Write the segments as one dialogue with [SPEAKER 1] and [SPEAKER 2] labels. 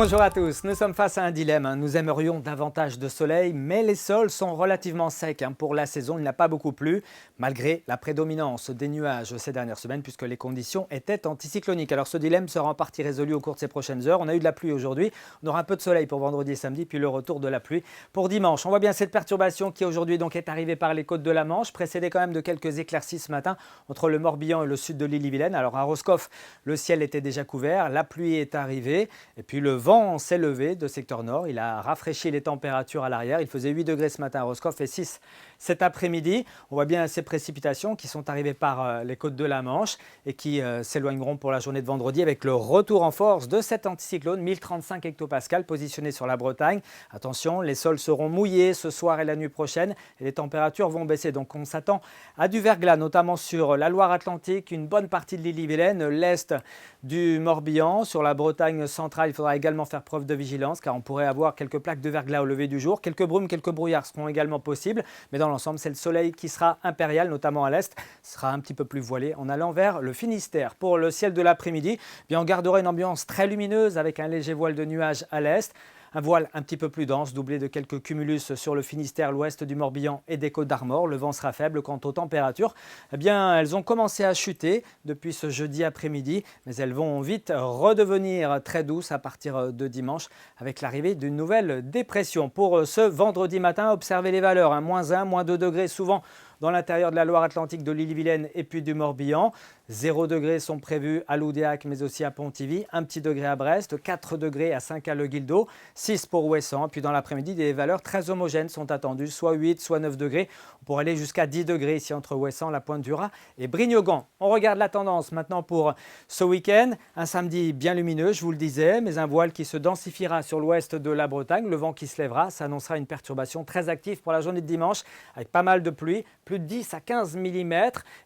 [SPEAKER 1] Bonjour à tous, nous sommes face à un dilemme. Nous aimerions davantage de soleil, mais les sols sont relativement secs. Pour la saison, il n'a pas beaucoup plu, malgré la prédominance des nuages ces dernières semaines, puisque les conditions étaient anticycloniques. Alors ce dilemme sera en partie résolu au cours de ces prochaines heures. On a eu de la pluie aujourd'hui, on aura un peu de soleil pour vendredi et samedi, puis le retour de la pluie pour dimanche. On voit bien cette perturbation qui aujourd'hui donc est arrivée par les côtes de la Manche, précédée quand même de quelques éclaircies ce matin entre le Morbihan et le sud de l'Ille-et-Vilaine. Alors à Roscoff, le ciel était déjà couvert, la pluie est arrivée, et puis le vent s'est levé de secteur nord. Il a rafraîchi les températures à l'arrière. Il faisait 8 degrés ce matin à Roscoff et 6 cet après-midi. On voit bien ces précipitations qui sont arrivées par les côtes de la Manche et qui s'éloigneront pour la journée de vendredi avec le retour en force de cet anticyclone, 1035 hectopascales positionné sur la Bretagne. Attention, les sols seront mouillés ce soir et la nuit prochaine et les températures vont baisser. Donc on s'attend à du verglas, notamment sur la Loire-Atlantique, une bonne partie de l'Ille-et-Vilaine, l'est du Morbihan. Sur la Bretagne centrale, il faudra également faire preuve de vigilance car on pourrait avoir quelques plaques de verglas au lever du jour. Quelques brumes, quelques brouillards seront également possibles. Mais dans l'ensemble, c'est le soleil qui sera impérial, notamment à l'est. Ce sera un petit peu plus voilé en allant vers le Finistère. Pour le ciel de l'après-midi, on gardera une ambiance très lumineuse avec un léger voile de nuages à l'est. Un voile un petit peu plus dense, doublé de quelques cumulus sur le Finistère, l'ouest du Morbihan et des Côtes d'Armor. Le vent sera faible. Quant aux températures, elles ont commencé à chuter depuis ce jeudi après-midi, mais elles vont vite redevenir très douces à partir de dimanche avec l'arrivée d'une nouvelle dépression. Pour ce vendredi matin, observez les valeurs, -1, -2 degrés souvent dans l'intérieur de la Loire-Atlantique, de l'Ille-et-Vilaine et puis du Morbihan. 0 degrés sont prévus à Loudéac mais aussi à Pontivy, un petit degré à Brest, 4 degrés à Saint-Calois-le-Guildo, 6 pour Ouessant. Puis dans l'après-midi, des valeurs très homogènes sont attendues, soit 8, soit 9 degrés. On pourrait aller jusqu'à 10 degrés ici entre Ouessant, la Pointe du Raz et Brignogan. On regarde la tendance maintenant pour ce week-end. Un samedi bien lumineux, je vous le disais, mais un voile qui se densifiera sur l'ouest de la Bretagne. Le vent qui se lèvera, ça annoncera une perturbation très active pour la journée de dimanche avec pas mal de pluie. Plus de 10 à 15 mm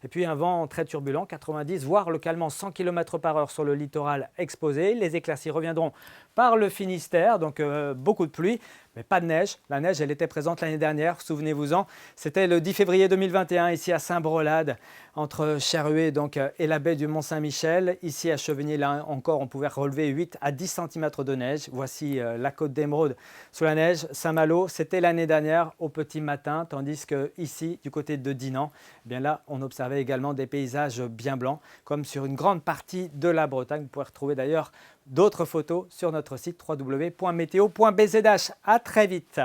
[SPEAKER 1] et puis un vent très turbulent, 90 voire localement 100 km/h sur le littoral exposé. Les éclaircies reviendront par le Finistère, donc beaucoup de pluie, mais pas de neige. La neige, elle était présente l'année dernière, souvenez-vous-en. C'était le 10 février 2021 ici à Saint-Brelade, entre Cherhuet et la baie du Mont-Saint-Michel. Ici à Chevigny, là encore, on pouvait relever 8 à 10 cm de neige. Voici la côte d'Émeraude sous la neige. Saint-Malo, c'était l'année dernière au petit matin, tandis que ici, du côté de Dinan, là, on observait également des paysages bien blancs, comme sur une grande partie de la Bretagne. Vous pouvez retrouver d'ailleurs d'autres photos sur notre site www.meteo.bzh. À très vite.